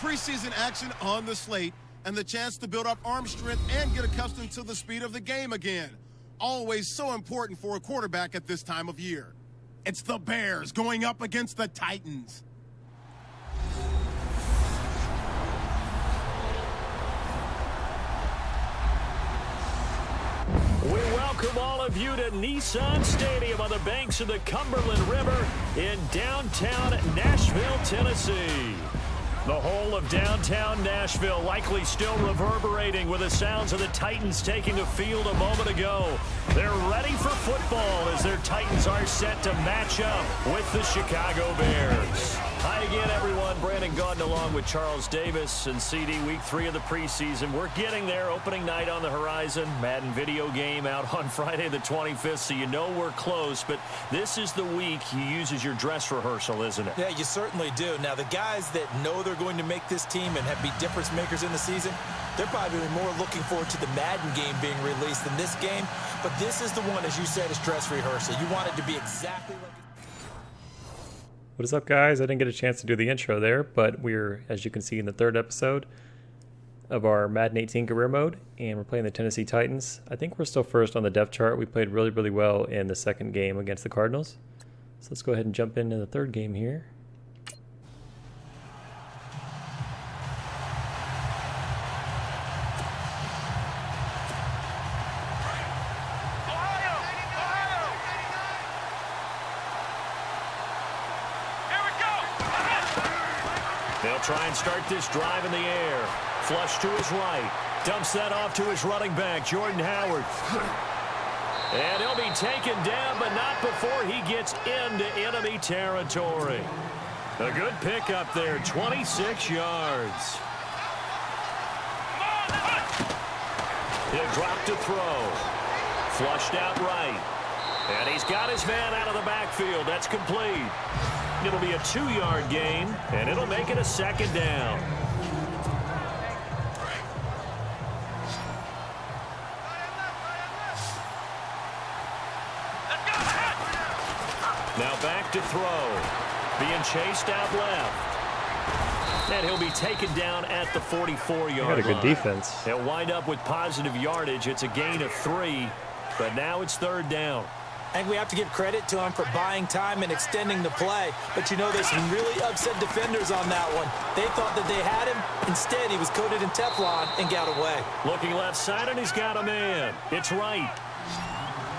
preseason action on the slate and the chance to build up arm strength and get accustomed to the speed of the game again. Always so important for a quarterback at this time of year. It's the Bears going up against the Titans. We welcome all of you to Nissan Stadium on the banks of the Cumberland River in downtown Nashville, Tennessee. The whole of downtown Nashville likely still reverberating with the sounds of the Titans taking the field a moment ago. They're ready for football as their Titans are set to match up with the Chicago Bears. Hi again, everyone. Brandon Gaudin along with Charles Davis and CD. Week 3 of the preseason. We're getting there. Opening night on the horizon. Madden video game out on Friday the 25th, so you know we're close. But this is the week you use as your dress rehearsal, isn't it? Yeah, you certainly do. Now, the guys that know they're going to make this team and be difference makers in the season, they're probably more looking forward to the Madden game being released than this game. But this is the one, as you said, is dress rehearsal. You want it to be exactly like... What is up, guys? I didn't get a chance to do the intro there, but we're, as you can see, in the 3rd episode of our Madden 18 career mode, and we're playing the Tennessee Titans. I think we're still first on the depth chart. We played really, really well in the 2nd game against the Cardinals. So let's go ahead and jump into the 3rd game here. They'll try and start this drive in the air. Flush to his right. Dumps that off to his running back, Jordan Howard. And he'll be taken down, but not before he gets into enemy territory. A good pickup there, 26 yards. He'll drop to throw. Flushed out right. And he's got his man out of the backfield. That's complete. It'll be a 2-yard gain, and it'll make it a 2nd down. Now back to throw. Being chased out left. And he'll be taken down at the 44-yard line. Got a good defense. They'll wind up with positive yardage. It's a gain of 3, but now it's 3rd down. I think we have to give credit to him for buying time and extending the play. But, you know, there's some really upset defenders on that one. They thought that they had him. Instead, he was coated in Teflon and got away. Looking left side, and he's got a man. It's right.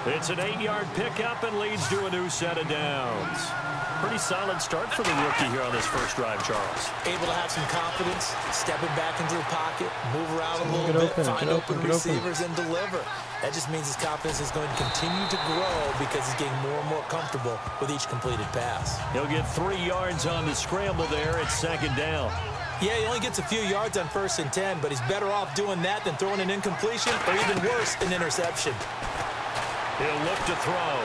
It's an 8-yard pickup and leads to a new set of downs. Pretty solid start for the rookie here on this first drive, Charles. Able to have some confidence, stepping back into the pocket, move around a little bit, find open receivers, and deliver. That just means his confidence is going to continue to grow because he's getting more and more comfortable with each completed pass. He'll get 3 yards on the scramble there. It's 2nd down. Yeah, he only gets a few yards on 1st and 10, but he's better off doing that than throwing an incompletion or even worse, an interception. He'll look to throw.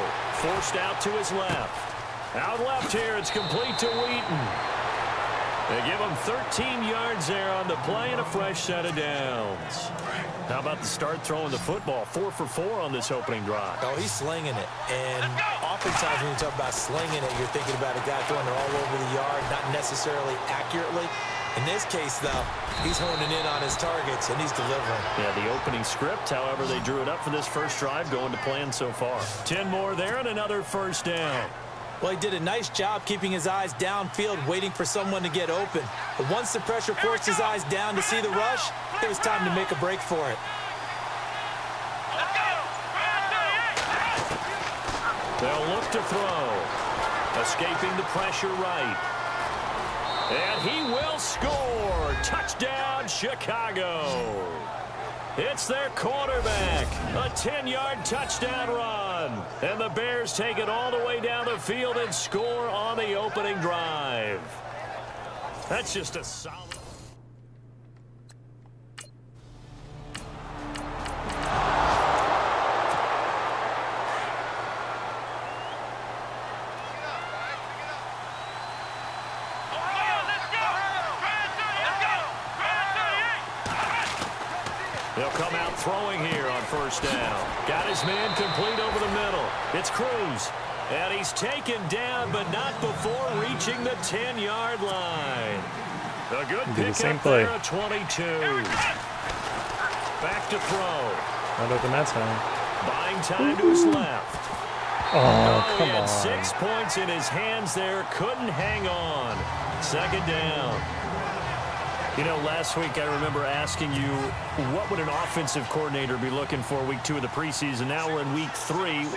Forced out to his left. Out left here, it's complete to Wheaton. They give him 13 yards there on the play and a fresh set of downs. How about the start throwing the football? 4 for 4 on this opening drive. Oh, he's slinging it. And oftentimes when you talk about slinging it, you're thinking about a guy throwing it all over the yard, not necessarily accurately. In this case, though, he's honing in on his targets, and he's delivering. Yeah, the opening script, however, they drew it up for this first drive, going to plan so far. 10 more there and another 1st down. Well, he did a nice job keeping his eyes downfield, waiting for someone to get open. But once the pressure forced his eyes down to see the rush, it was time to make a break for it. They'll look to throw. Escaping the pressure right. And he will score. Touchdown, Chicago. It's their quarterback. A 10-yard touchdown run. And the Bears take it all the way down the field and score on the opening drive. That's just a solid... They'll come out throwing here on 1st down. Got his man complete over the middle. It's Cruz. And he's taken down, but not before reaching the 10-yard line. A good Do the pick same up play. there at 22. Back to throw. Not open that time. Buying time to his left. Oh, He come had on. 6 points in his hands there. Couldn't hang on. Second down. You know, last week I remember asking you, what would an offensive coordinator be looking for week 2 of the preseason? Now we're in week 3.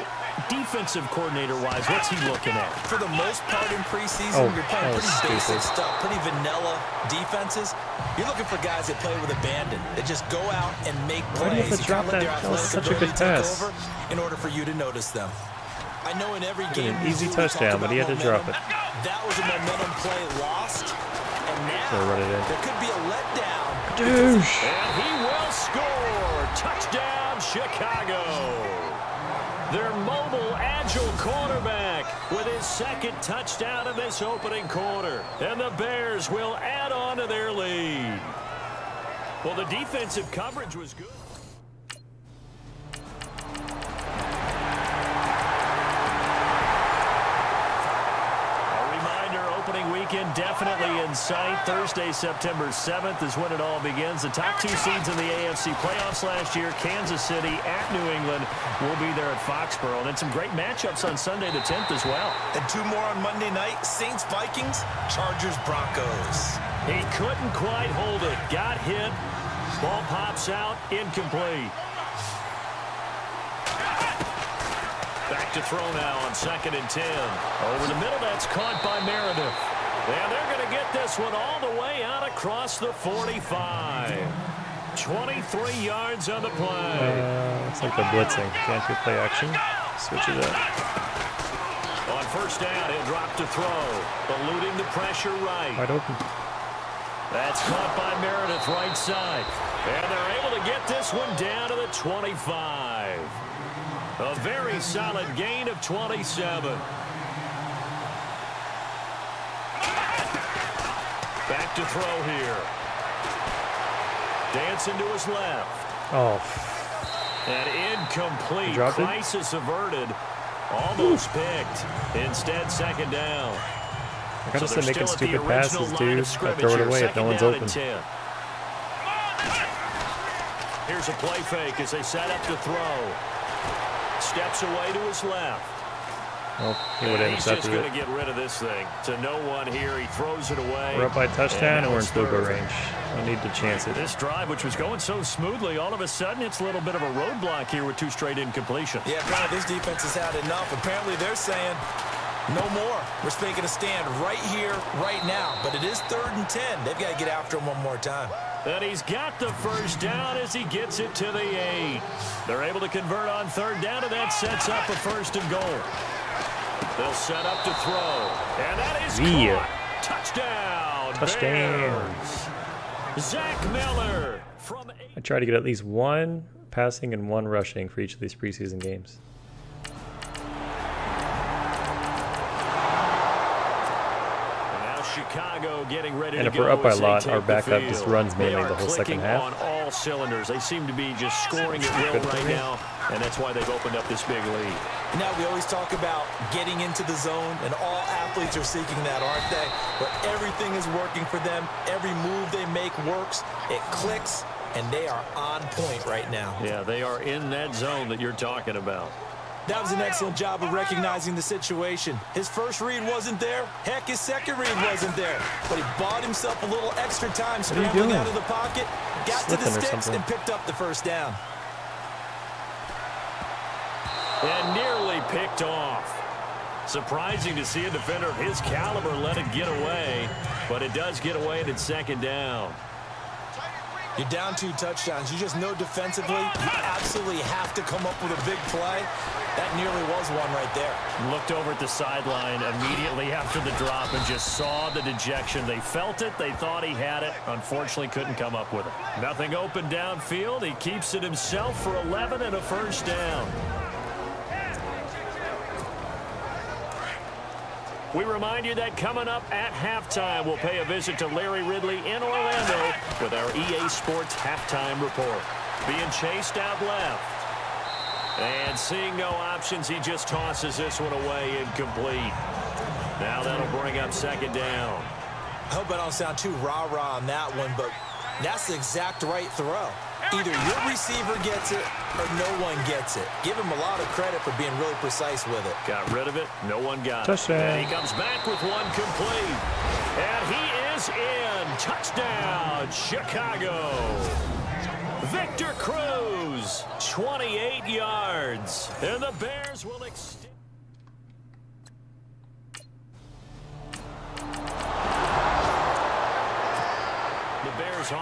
Defensive coordinator-wise, what's he looking at? For the most part in preseason, you're playing pretty basic stupid stuff, pretty vanilla defenses. You're looking for guys that play with abandon, that just go out and make Why do you have plays. to drop Let their that? That was athletic such a good ability take pass. over in order for you to notice them. I know in every game An easy we talk touchdown, but he had to about drop it. momentum. That was a momentum play lost, and now Run it in. there could be a letdown. Douche. And he will score. Touchdown, Chicago. Their mobile, agile quarterback with his second touchdown in this opening quarter. And the Bears will add on to their lead. Well, the defensive coverage was good. Opening weekend definitely in sight. Thursday, September 7th is when it all begins. The top 2 seeds in the AFC playoffs last year, Kansas City at New England, will be there at Foxborough. And then some great matchups on Sunday the 10th as well. And 2 more on Monday night, Saints, Vikings, Chargers, Broncos. He couldn't quite hold it. Got hit. Ball pops out. Incomplete. Back to throw now on 2nd and 10. Over the middle, that's caught by Meredith. And they're going to get this one all the way out across the 45. 23 yards on the play. Looks like they're blitzing. Can't do play action. Switch it up. On first down, he'll drop to throw. Eluding the pressure right. Wide open. That's caught by Meredith right side. And they're able to get this one down to the 25. A very solid gain of 27. Back to throw here. Dancing to his left. Oh, An incomplete. Dropped it? Crisis averted. Almost picked. Instead, second down. I gotta So they're stop making still at the stupid original passes, line dude. of I scrimmage throw it here. away if no Second one's down open. and 10. Here's a play fake as they set up to throw. Steps away to his left. Oh, he would have He's just intercepted going it. to get rid of this thing. To no one here. He throws it away. We're up by a touchdown and we're in it's field goal third. range. No need to chance it. This drive, which was going so smoothly, all of a sudden it's a little bit of a roadblock here with 2 straight incompletions. Yeah, apparently this defense has had enough. Apparently they're saying, no more. We're making a stand right here, right now. But it is 3rd and 10. They've got to get after him one more time. And he's got the first down as he gets it to the 8. They're able to convert on 3rd down, and that sets up a 1st and goal. They'll set up to throw. And that is caught. Touchdown. Touchdown. Bears. Zach Miller from 8. I try to get at least 1 passing and 1 rushing for each of these preseason games. Chicago getting ready And to if go we're up by a as they lot, take our the backup field. just runs They mainly are the whole second clicking half. on all cylinders. They seem to be just scoring at will Good for right me. now, and that's why they've opened up this big lead. Now we always talk about getting into the zone, and all athletes are seeking that, aren't they? Where everything is working for them. Every move they make works. It clicks, and they are on point right now. Yeah, they are in that zone that you're talking about. That was an excellent job of recognizing the situation. His first read wasn't there. Heck, his second read wasn't there. But he bought himself a little extra time scrambling out of the pocket, got to the Slipping or sticks, something. and picked up the first down. And nearly picked off. Surprising to see a defender of his caliber let it get away, but it does get away and it's 2nd down. You're down 2 touchdowns. You just know defensively you absolutely have to come up with a big play. That nearly was one right there. Looked over at the sideline immediately after the drop and just saw the dejection. They felt it. They thought he had it. Unfortunately, couldn't come up with it. Nothing open downfield. He keeps it himself for 11 and a 1st down. We remind you that coming up at halftime, we'll pay a visit to Larry Ridley in Orlando with our EA Sports Halftime Report. Being chased out left. And seeing no options, he just tosses this one away incomplete. Now that'll bring up 2nd down. I hope I don't sound too rah-rah on that one, but that's the exact right throw. Either your receiver gets it or no one gets it. Give him a lot of credit for being really precise with it. Got rid of it. No one got Touchdown. it. And he comes back with one complete. And he is in. Touchdown, Chicago. Victor Cruz, 28 yards. And the Bears will extend.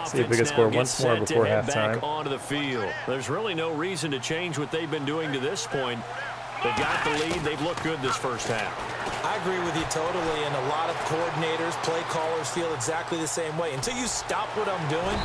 See if we can score once more before halftime. Onto the field. There's really no reason to change what they've been doing to this point. They've got the lead. They've looked good this first half. I agree with you totally, and a lot of coordinators, play callers feel exactly the same way. Until you stop what I'm doing,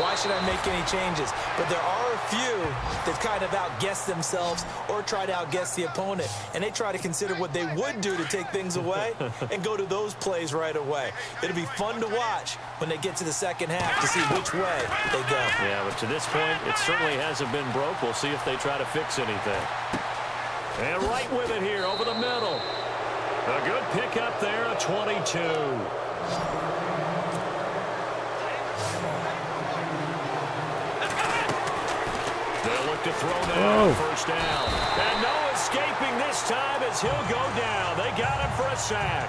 why should I make any changes? But there are a few that kind of outguess themselves or try to outguess the opponent, and they try to consider what they would do to take things away and go to those plays right away. It'll be fun to watch when they get to the second half to see which way they go. Yeah, but to this point, it certainly hasn't been broke. We'll see if they try to fix anything. And right with it here over the middle. A good pickup there, a 22. They'll look to throw now. First down. And no escaping this time as he'll go down. They got him for a sack.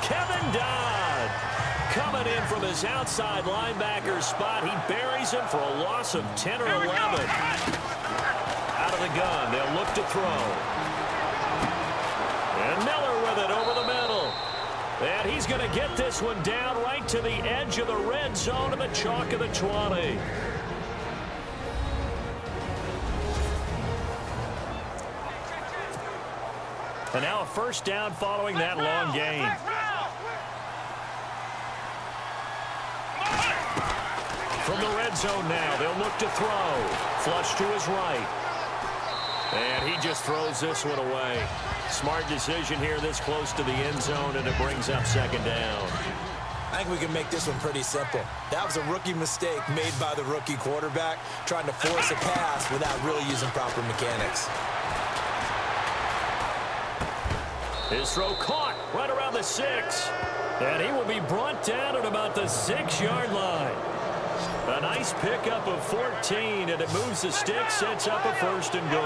Kevin Dodd coming in from his outside linebacker spot. He buries him for a loss of 10 or 11. Out of the gun. They'll look to throw. And Miller with it over the middle. And he's going to get this one down right to the edge of the red zone of the chalk of the 20. And now a first down following that long gain. From the red zone now, they'll look to throw. Flush to his right. And he just throws this one away. Smart decision here this close to the end zone, and it brings up second down. I think we can make this one pretty simple. That was a rookie mistake made by the rookie quarterback, trying to force a pass without really using proper mechanics. His throw caught right around the 6. And he will be brought down at about the 6-yard line. A nice pickup of 14, and it moves the stick, sets up a first and goal.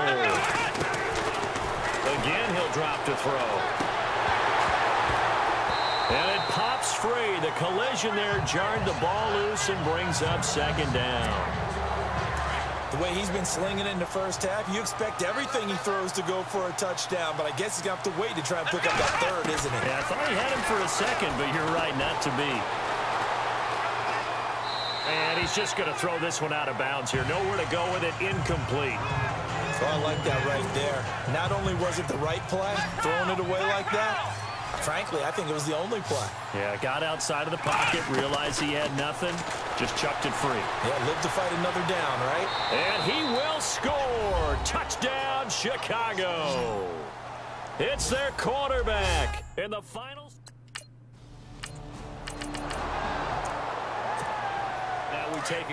Again, he'll drop to throw. And it pops free. The collision there jarred the ball loose and brings up second down. The way he's been slinging in the first half, you expect everything he throws to go for a touchdown, but I guess he's going to have to wait to try and pick up that third, isn't he? Yeah, I thought he had him for a second, but you're right, not to be. And he's just going to throw this one out of bounds here. Nowhere to go with it. Incomplete. So I like that right there. Not only was it the right play, throwing it away like that, frankly, I think it was the only play. Yeah, got outside of the pocket, realized he had nothing, just chucked it free. Yeah, live to fight another down, right? And he will score. Touchdown, Chicago. It's their quarterback in the finals.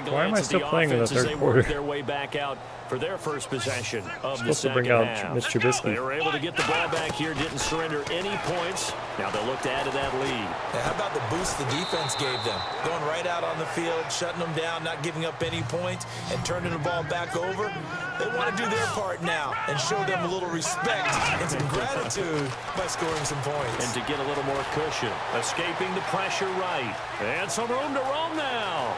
Why am I still playing in the third quarter? Their way back out for their first possession of the Supposed to second bring out half. Mitch Trubisky. They were able to get the ball back here, didn't surrender any points. Now they'll look to add to that lead. Yeah, how about the boost the defense gave them? Going right out on the field, shutting them down, not giving up any points, and turning the ball back over. They want to do their part now and show them a little respect and some gratitude by scoring some points. And to get a little more cushion, escaping the pressure right. And some room to roam now.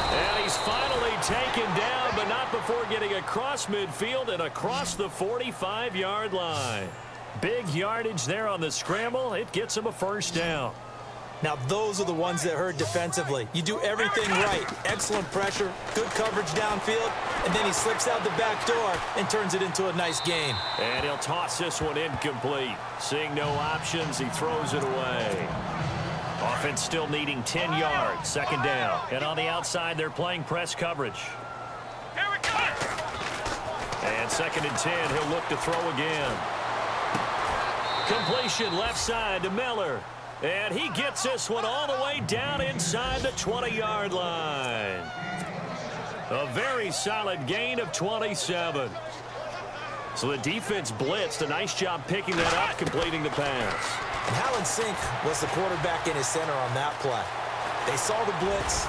And he's finally taken down, but not before getting across midfield and across the 45-yard line. Big yardage there on the scramble. It gets him a first down. Now, those are the ones that hurt defensively. You do everything right. Excellent pressure, good coverage downfield, and then he slips out the back door and turns it into a nice gain. And he'll toss this one incomplete. Seeing no options, he throws it away. Offense still needing 10 yards. Second down. And on the outside, they're playing press coverage. And second and 10, he'll look to throw again. Completion left side to Miller. And he gets this one all the way down inside the 20-yard line. A very solid gain of 27. So the defense blitzed. A nice job picking that up, completing the pass. And how in sync was the quarterback in his center on that play? They saw the blitz,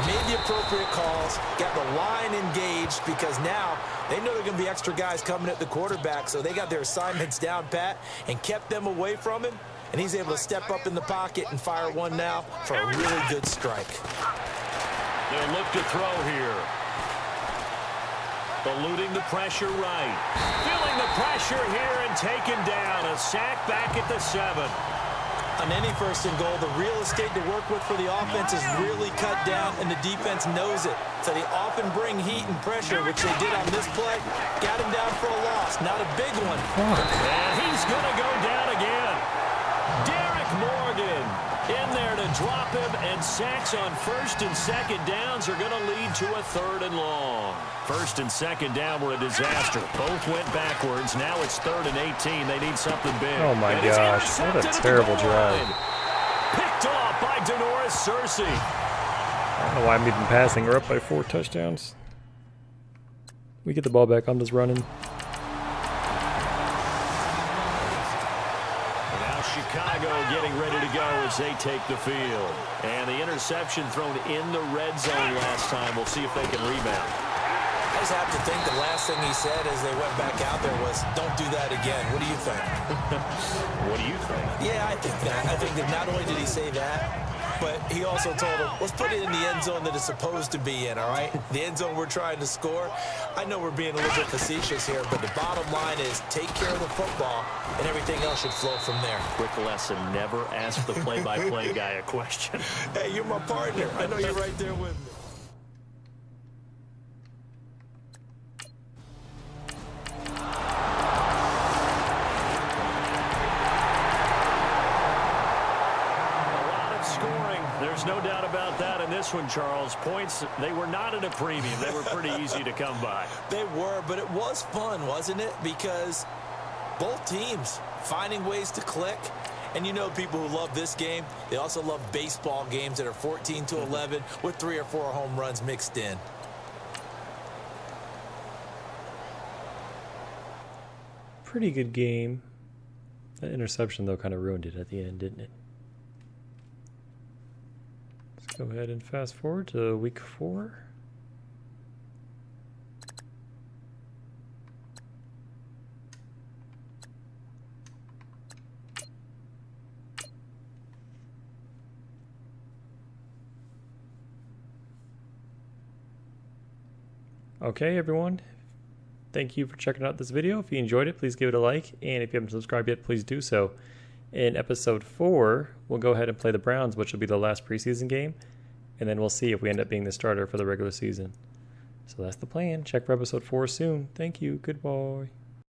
made the appropriate calls, got the line engaged because now they know there are going to be extra guys coming at the quarterback, so they got their assignments down pat and kept them away from him, and he's able to step up in the pocket and fire one now for a really good strike. They'll look to throw here. Eluding the pressure right. Feeling the pressure here and taken down. A sack back at the 7. On any first and goal, the real estate to work with for the offense is really cut down, and the defense knows it. So they often bring heat and pressure, which they did on this play. Got him down for a loss. Not a big one. And he's going to go down again. Derek Morgan in there to drop him, and sacks on first and second downs are going to lead to a 3rd and long. First and second down were a disaster. Both went backwards. Now it's 3rd and 18. They need something big. Oh my gosh, what a terrible drive. Picked off by Denoris Searcy. I don't know why I'm even passing. We're up by 4 touchdowns. We get the ball back. I'm just running. Chicago getting ready to go as they take the field. And the interception thrown in the red zone last time. We'll see if they can rebound. I just have to think the last thing he said as they went back out there was, don't do that again. What do you think? What do you think? Yeah, I think that. I think that not only did he say that, but he also told him, let's put it in the end zone that it's supposed to be in, all right? The end zone we're trying to score. I know we're being a little bit facetious here, but the bottom line is take care of the football, and everything else should flow from there. Quick lesson, never ask the play-by-play guy a question. Hey, you're my partner. I know you're right there with me. There's no doubt about that in this one, Charles. Points, they were not at a premium. They were pretty easy to come by. They were, but it was fun, wasn't it? Because both teams finding ways to click. And you know people who love this game, they also love baseball games that are 14-11 with 3 or 4 home runs mixed in. Pretty good game. That interception, though, kind of ruined it at the end, didn't it? Go ahead and fast forward to week 4. Okay, everyone. Thank you for checking out this video. If you enjoyed it, please give it a like. And if you haven't subscribed yet, please do so. In episode 4, we'll go ahead and play the Browns, which will be the last preseason game. And then we'll see if we end up being the starter for the regular season. So that's the plan. Check for episode 4 soon. Thank you. Goodbye.